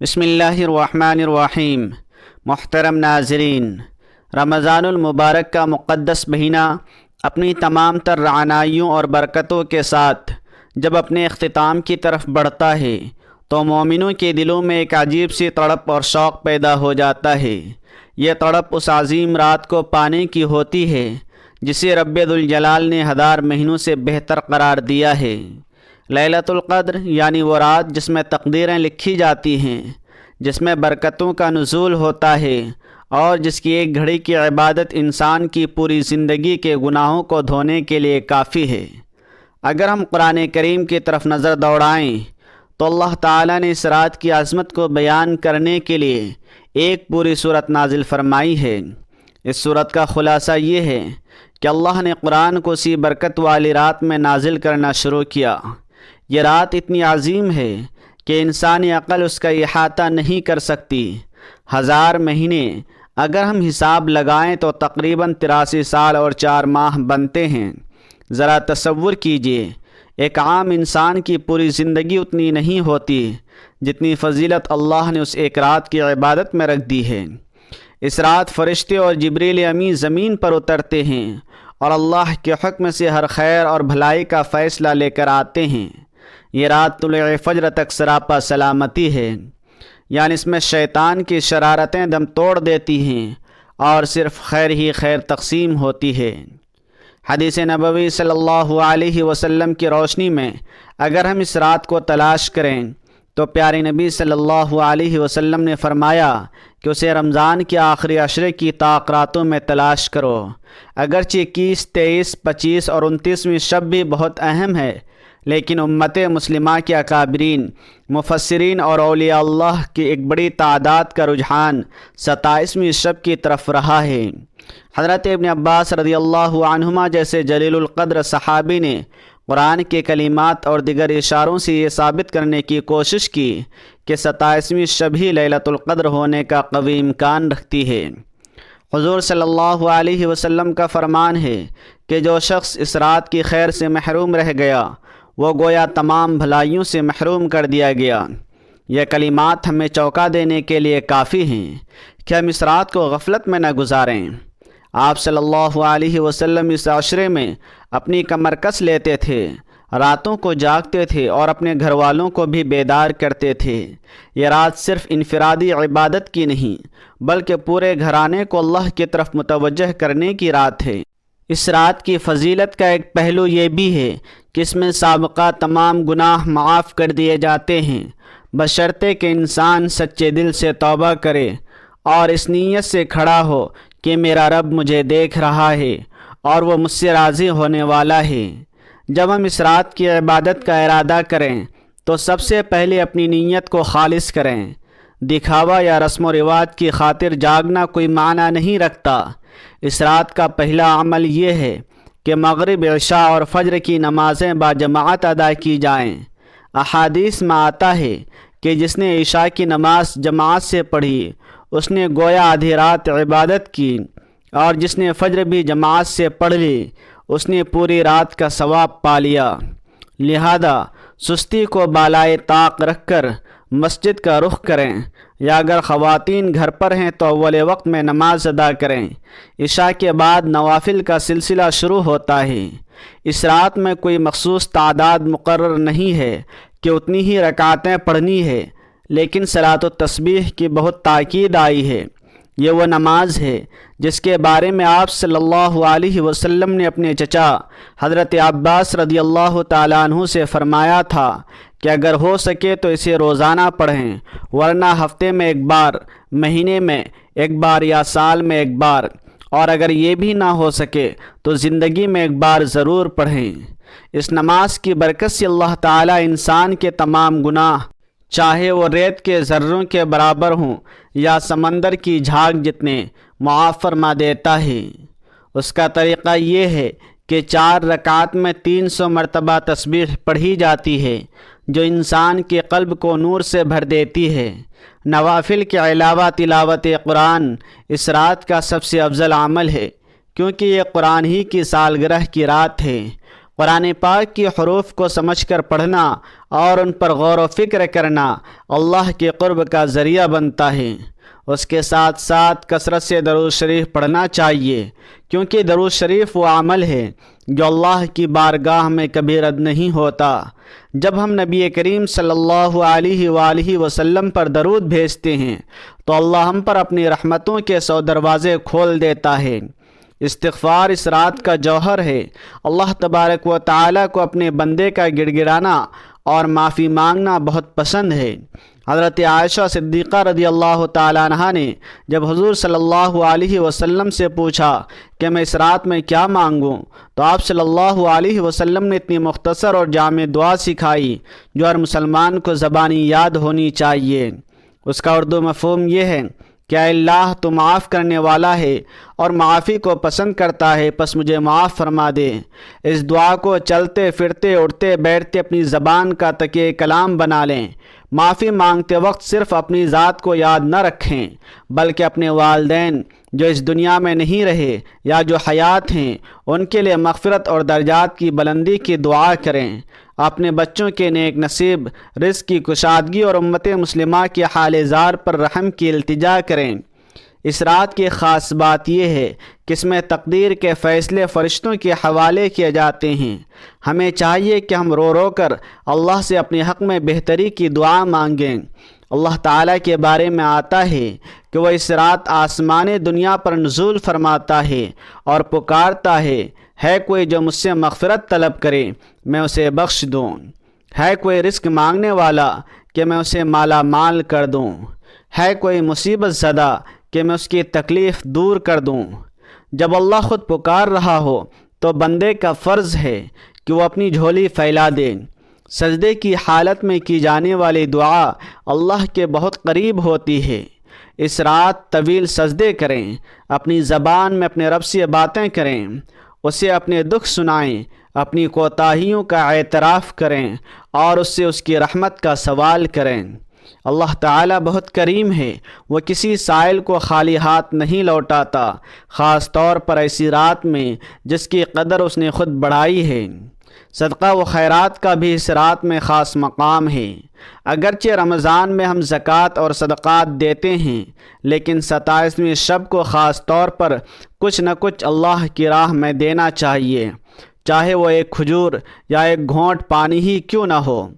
بسم اللہ الرحمن الرحیم۔ محترم ناظرین، رمضان المبارک کا مقدس مہینہ اپنی تمام تر رعنائیوں اور برکتوں کے ساتھ جب اپنے اختتام کی طرف بڑھتا ہے تو مومنوں کے دلوں میں ایک عجیب سی تڑپ اور شوق پیدا ہو جاتا ہے۔ یہ تڑپ اس عظیم رات کو پانے کی ہوتی ہے جسے رب ذوالجلال نے ہزار مہینوں سے بہتر قرار دیا ہے۔ لیلۃ القدر یعنی وہ رات جس میں تقدیریں لکھی جاتی ہیں، جس میں برکتوں کا نزول ہوتا ہے اور جس کی ایک گھڑی کی عبادت انسان کی پوری زندگی کے گناہوں کو دھونے کے لیے کافی ہے۔ اگر ہم قرآن کریم کی طرف نظر دوڑائیں تو اللہ تعالیٰ نے اس رات کی عظمت کو بیان کرنے کے لیے ایک پوری سورت نازل فرمائی ہے۔ اس سورت کا خلاصہ یہ ہے کہ اللہ نے قرآن کو اسی برکت والی رات میں نازل کرنا شروع کیا۔ یہ رات اتنی عظیم ہے کہ انسانی عقل اس کا احاطہ نہیں کر سکتی۔ 1000 مہینے اگر ہم حساب لگائیں تو تقریباً 83 سال اور 4 ماہ بنتے ہیں۔ ذرا تصور کیجئے، ایک عام انسان کی پوری زندگی اتنی نہیں ہوتی جتنی فضیلت اللہ نے اس ایک رات کی عبادت میں رکھ دی ہے۔ اس رات فرشتے اور جبریل امین زمین پر اترتے ہیں اور اللہ کے حکم سے ہر خیر اور بھلائی کا فیصلہ لے کر آتے ہیں۔ یہ رات طلوع فجر تک سراپا سلامتی ہے، یعنی اس میں شیطان کی شرارتیں دم توڑ دیتی ہیں اور صرف خیر ہی خیر تقسیم ہوتی ہے۔ حدیث نبوی صلی اللہ علیہ وسلم کی روشنی میں اگر ہم اس رات کو تلاش کریں تو پیارے نبی صلی اللہ علیہ وسلم نے فرمایا کہ اسے رمضان کے آخری عشرے کی طاق راتوں میں تلاش کرو۔ اگرچہ 21، 23، 25 اور 29ویں شب بھی بہت اہم ہے، لیکن امت مسلمہ کے اکابرین، مفسرین اور اولیاء اللہ کی ایک بڑی تعداد کا رجحان 27ویں شب کی طرف رہا ہے۔ حضرت ابن عباس رضی اللہ عنہما جیسے جلیل القدر صحابی نے قرآن کے کلمات اور دیگر اشاروں سے یہ ثابت کرنے کی کوشش کی کہ 27ویں شب ہی لیلۃ القدر ہونے کا قوی امکان رکھتی ہے۔ حضور صلی اللہ علیہ وسلم کا فرمان ہے کہ جو شخص اس رات کی خیر سے محروم رہ گیا وہ گویا تمام بھلائیوں سے محروم کر دیا گیا۔ یہ کلمات ہمیں چونکا دینے کے لیے کافی ہیں کہ ہم اس رات کو غفلت میں نہ گزاریں۔ آپ صلی اللہ علیہ وسلم اس عشرے میں اپنی کمر کس لیتے تھے، راتوں کو جاگتے تھے اور اپنے گھر والوں کو بھی بیدار کرتے تھے۔ یہ رات صرف انفرادی عبادت کی نہیں بلکہ پورے گھرانے کو اللہ کی طرف متوجہ کرنے کی رات ہے۔ اس رات کی فضیلت کا ایک پہلو یہ بھی ہے کہ اس میں سابقہ تمام گناہ معاف کر دیے جاتے ہیں، بشرطے کہ انسان سچے دل سے توبہ کرے اور اس نیت سے کھڑا ہو کہ میرا رب مجھے دیکھ رہا ہے اور وہ مجھ سے راضی ہونے والا ہے۔ جب ہم اس رات کی عبادت کا ارادہ کریں تو سب سے پہلے اپنی نیت کو خالص کریں۔ دکھاوا یا رسم و رواج کی خاطر جاگنا کوئی معنی نہیں رکھتا۔ اس رات کا پہلا عمل یہ ہے کہ مغرب، عشاء اور فجر کی نمازیں باجماعت ادا کی جائیں۔ احادیث میں آتا ہے کہ جس نے عشاء کی نماز جماعت سے پڑھی اس نے گویا آدھی رات عبادت کی، اور جس نے فجر بھی جماعت سے پڑھ لی اس نے پوری رات کا ثواب پا لیا۔ لہذا سستی کو بالائے طاق رکھ کر مسجد کا رخ کریں، یا اگر خواتین گھر پر ہیں تو اول وقت میں نماز ادا کریں۔ عشاء کے بعد نوافل کا سلسلہ شروع ہوتا ہے۔ اس رات میں کوئی مخصوص تعداد مقرر نہیں ہے کہ اتنی ہی رکعتیں پڑھنی ہے، لیکن صلاۃ التسبیح کی بہت تاکید آئی ہے۔ یہ وہ نماز ہے جس کے بارے میں آپ صلی اللہ علیہ وسلم نے اپنے چچا حضرت عباس رضی اللہ تعالیٰ عنہ سے فرمایا تھا کہ اگر ہو سکے تو اسے روزانہ پڑھیں، ورنہ ہفتے میں ایک بار، مہینے میں ایک بار یا سال میں ایک بار، اور اگر یہ بھی نہ ہو سکے تو زندگی میں ایک بار ضرور پڑھیں۔ اس نماز کی برکت سے اللہ تعالیٰ انسان کے تمام گناہ، چاہے وہ ریت کے ذروں کے برابر ہوں یا سمندر کی جھاگ جتنے، معاف فرما دیتا ہے۔ اس کا طریقہ یہ ہے کہ 4 رکعت میں 300 مرتبہ تسبیح پڑھی جاتی ہے جو انسان کے قلب کو نور سے بھر دیتی ہے۔ نوافل کے علاوہ تلاوت قرآن اس رات کا سب سے افضل عمل ہے، کیونکہ یہ قرآن ہی کی سالگرہ کی رات ہے۔ قرآن پاک کی حروف کو سمجھ کر پڑھنا اور ان پر غور و فکر کرنا اللہ کے قرب کا ذریعہ بنتا ہے۔ اس کے ساتھ ساتھ کثرت سے درود شریف پڑھنا چاہیے، کیونکہ درود شریف وہ عمل ہے جو اللہ کی بارگاہ میں کبھی رد نہیں ہوتا۔ جب ہم نبی کریم صلی اللہ علیہ وآلہ وسلم پر درود بھیجتے ہیں تو اللہ ہم پر اپنی رحمتوں کے 100 دروازے کھول دیتا ہے۔ استغفار اس رات کا جوہر ہے۔ اللہ تبارک و تعالیٰ کو اپنے بندے کا گڑ گڑانا اور معافی مانگنا بہت پسند ہے۔ حضرت عائشہ صدیقہ رضی اللہ تعالیٰ عنہا نے جب حضور صلی اللہ علیہ وسلم سے پوچھا کہ میں اس رات میں کیا مانگوں، تو آپ صلی اللہ علیہ وسلم نے اتنی مختصر اور جامع دعا سکھائی جو ہر مسلمان کو زبانی یاد ہونی چاہیے۔ اس کا اردو مفہوم یہ ہے کہ اے اللہ تو معاف کرنے والا ہے اور معافی کو پسند کرتا ہے، پس مجھے معاف فرما دے۔ اس دعا کو چلتے پھرتے اٹھتے بیٹھتے اپنی زبان کا تکیہ کلام بنا لیں۔ معافی مانگتے وقت صرف اپنی ذات کو یاد نہ رکھیں بلکہ اپنے والدین جو اس دنیا میں نہیں رہے یا جو حیات ہیں ان کے لیے مغفرت اور درجات کی بلندی کی دعا کریں۔ اپنے بچوں کے نیک نصیب، رزق کی کشادگی اور امت مسلمہ کے حال زار پر رحم کی التجا کریں۔ اس رات کی خاص بات یہ ہے کہ اس میں تقدیر کے فیصلے فرشتوں کے حوالے کیے جاتے ہیں۔ ہمیں چاہیے کہ ہم رو رو کر اللہ سے اپنے حق میں بہتری کی دعا مانگیں۔ اللہ تعالیٰ کے بارے میں آتا ہے کہ وہ اس رات آسمان دنیا پر نزول فرماتا ہے اور پکارتا ہے کوئی جو مجھ سے مغفرت طلب کرے میں اسے بخش دوں، ہے کوئی رزق مانگنے والا کہ میں اسے مالا مال کر دوں، ہے کوئی مصیبت زدہ کہ میں اس کی تکلیف دور کر دوں۔ جب اللہ خود پکار رہا ہو تو بندے کا فرض ہے کہ وہ اپنی جھولی پھیلا دے۔ سجدے کی حالت میں کی جانے والی دعا اللہ کے بہت قریب ہوتی ہے۔ اس رات طویل سجدے کریں، اپنی زبان میں اپنے رب سے باتیں کریں، اسے اپنے دکھ سنائیں، اپنی کوتاہیوں کا اعتراف کریں اور اس سے اس کی رحمت کا سوال کریں۔ اللہ تعالیٰ بہت کریم ہے، وہ کسی سائل کو خالی ہاتھ نہیں لوٹاتا، خاص طور پر ایسی رات میں جس کی قدر اس نے خود بڑھائی ہے۔ صدقہ و خیرات کا بھی اس رات میں خاص مقام ہے۔ اگرچہ رمضان میں ہم زکوٰۃ اور صدقات دیتے ہیں، لیکن 27ویں شب کو خاص طور پر کچھ نہ کچھ اللہ کی راہ میں دینا چاہیے، چاہے وہ ایک کھجور یا ایک گھونٹ پانی ہی کیوں نہ ہو،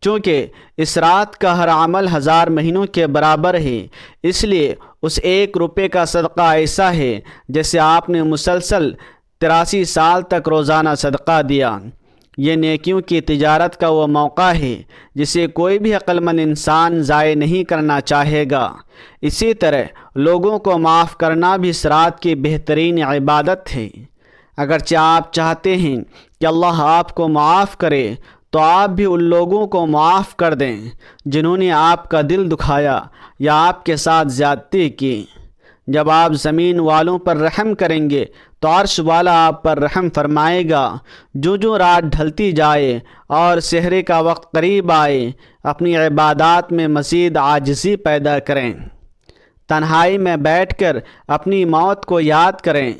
چونکہ اس رات کا ہر عمل 1000 مہینوں کے برابر ہے۔ اس لیے اس 1 روپے کا صدقہ ایسا ہے جیسے آپ نے مسلسل 83 سال تک روزانہ صدقہ دیا۔ یہ نیکیوں کی تجارت کا وہ موقع ہے جسے کوئی بھی عقل مند انسان ضائع نہیں کرنا چاہے گا۔ اسی طرح لوگوں کو معاف کرنا بھی اس رات کی بہترین عبادت ہے۔ اگرچہ آپ چاہتے ہیں کہ اللہ آپ کو معاف کرے تو آپ بھی ان لوگوں کو معاف کر دیں جنہوں نے آپ کا دل دکھایا یا آپ کے ساتھ زیادتی کی۔ جب آپ زمین والوں پر رحم کریں گے تو عرش والا آپ پر رحم فرمائے گا۔ جو رات ڈھلتی جائے اور سحر کا وقت قریب آئے، اپنی عبادات میں مزید عاجزی پیدا کریں، تنہائی میں بیٹھ کر اپنی موت کو یاد کریں،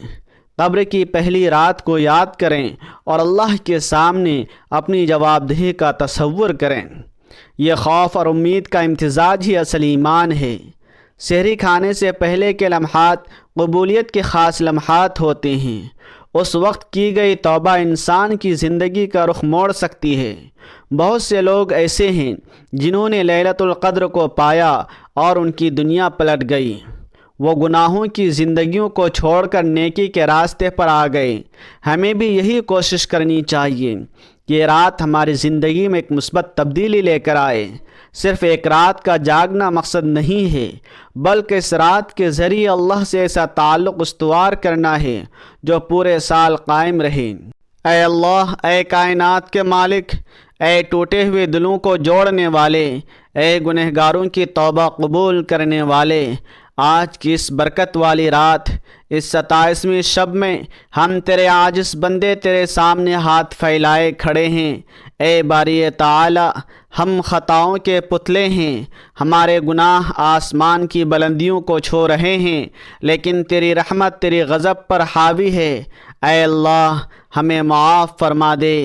قبر کی پہلی رات کو یاد کریں اور اللہ کے سامنے اپنی جواب دہی کا تصور کریں۔ یہ خوف اور امید کا امتزاج ہی اصل ایمان ہے۔ سحری کھانے سے پہلے کے لمحات قبولیت کے خاص لمحات ہوتے ہیں۔ اس وقت کی گئی توبہ انسان کی زندگی کا رخ موڑ سکتی ہے۔ بہت سے لوگ ایسے ہیں جنہوں نے لیلۃ القدر کو پایا اور ان کی دنیا پلٹ گئی۔ وہ گناہوں کی زندگیوں کو چھوڑ کر نیکی کے راستے پر آ گئے۔ ہمیں بھی یہی کوشش کرنی چاہیے کہ یہ رات ہماری زندگی میں ایک مثبت تبدیلی لے کر آئے۔ صرف ایک رات کا جاگنا مقصد نہیں ہے، بلکہ اس رات کے ذریعے اللہ سے ایسا تعلق استوار کرنا ہے جو پورے سال قائم رہے۔ اے اللہ، اے کائنات کے مالک، اے ٹوٹے ہوئے دلوں کو جوڑنے والے، اے گنہگاروں کی توبہ قبول کرنے والے، آج کی اس برکت والی رات، اس 27ویں شب میں ہم تیرے عاجز بندے تیرے سامنے ہاتھ پھیلائے کھڑے ہیں۔ اے باری تعالی، ہم خطاؤں کے پتلے ہیں، ہمارے گناہ آسمان کی بلندیوں کو چھو رہے ہیں، لیکن تیری رحمت تیری غضب پر حاوی ہے۔ اے اللہ، ہمیں معاف فرما دے۔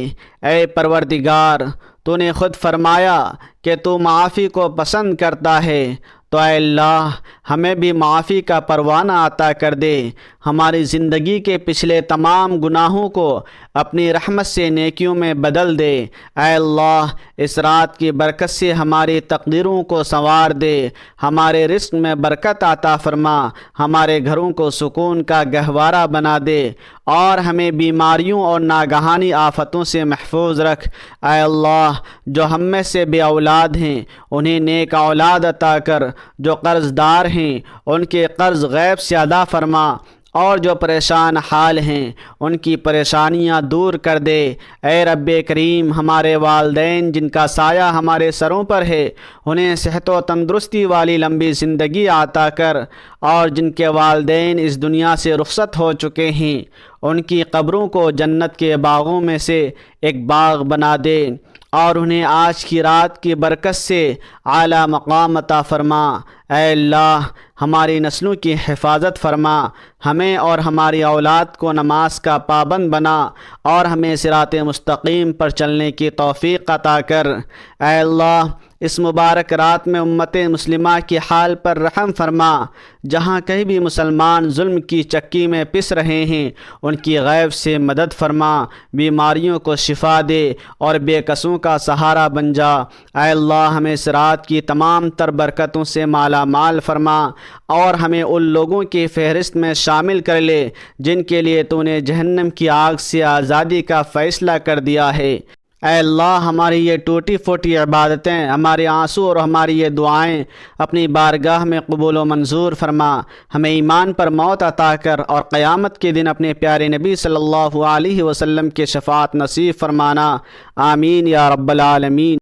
اے پروردگار، تو نے خود فرمایا کہ تو معافی کو پسند کرتا ہے، تو اے اللہ ہمیں بھی معافی کا پروانہ عطا کر دے، ہماری زندگی کے پچھلے تمام گناہوں کو اپنی رحمت سے نیکیوں میں بدل دے۔ اے اللہ اس رات کی برکت سے ہماری تقدیروں کو سنوار دے، ہمارے رزق میں برکت عطا فرما، ہمارے گھروں کو سکون کا گہوارہ بنا دے، اور ہمیں بیماریوں اور ناگہانی آفتوں سے محفوظ رکھ۔ اے اللہ جو ہم میں سے بے اولاد ہیں انہیں نیک اولاد عطا کر، جو قرض دار ہیں ان کے قرض غیب سے ادا فرما، اور جو پریشان حال ہیں ان کی پریشانیاں دور کر دے۔ اے رب کریم ہمارے والدین جن کا سایہ ہمارے سروں پر ہے انہیں صحت و تندرستی والی لمبی زندگی عطا کر، اور جن کے والدین اس دنیا سے رخصت ہو چکے ہیں ان کی قبروں کو جنت کے باغوں میں سے ایک باغ بنا دے، اور انہیں آج کی رات کی برکت سے اعلیٰ مقام عطا فرما۔ اے اللہ ہماری نسلوں کی حفاظت فرما، ہمیں اور ہماری اولاد کو نماز کا پابند بنا، اور ہمیں صراط مستقیم پر چلنے کی توفیق عطا کر۔ اے اللہ اس مبارک رات میں امت مسلمہ کی حال پر رحم فرما، جہاں کہیں بھی مسلمان ظلم کی چکی میں پس رہے ہیں ان کی غیب سے مدد فرما، بیماریوں کو شفا دے اور بے کسوں کا سہارا بن جا۔ اے اللہ ہمیں اس رات کی تمام تر برکتوں سے مالا مال فرما، اور ہمیں ان لوگوں کی فہرست میں شامل کر لے جن کے لیے تو نے جہنم کی آگ سے آزادی کا فیصلہ کر دیا ہے۔ اے اللہ ہماری یہ ٹوٹی پھوٹی عبادتیں، ہمارے آنسو اور ہماری یہ دعائیں اپنی بارگاہ میں قبول و منظور فرما، ہمیں ایمان پر موت عطا کر، اور قیامت کے دن اپنے پیارے نبی صلی اللہ علیہ وسلم کے شفاعت نصیب فرمانا۔ آمین یا رب العالمین۔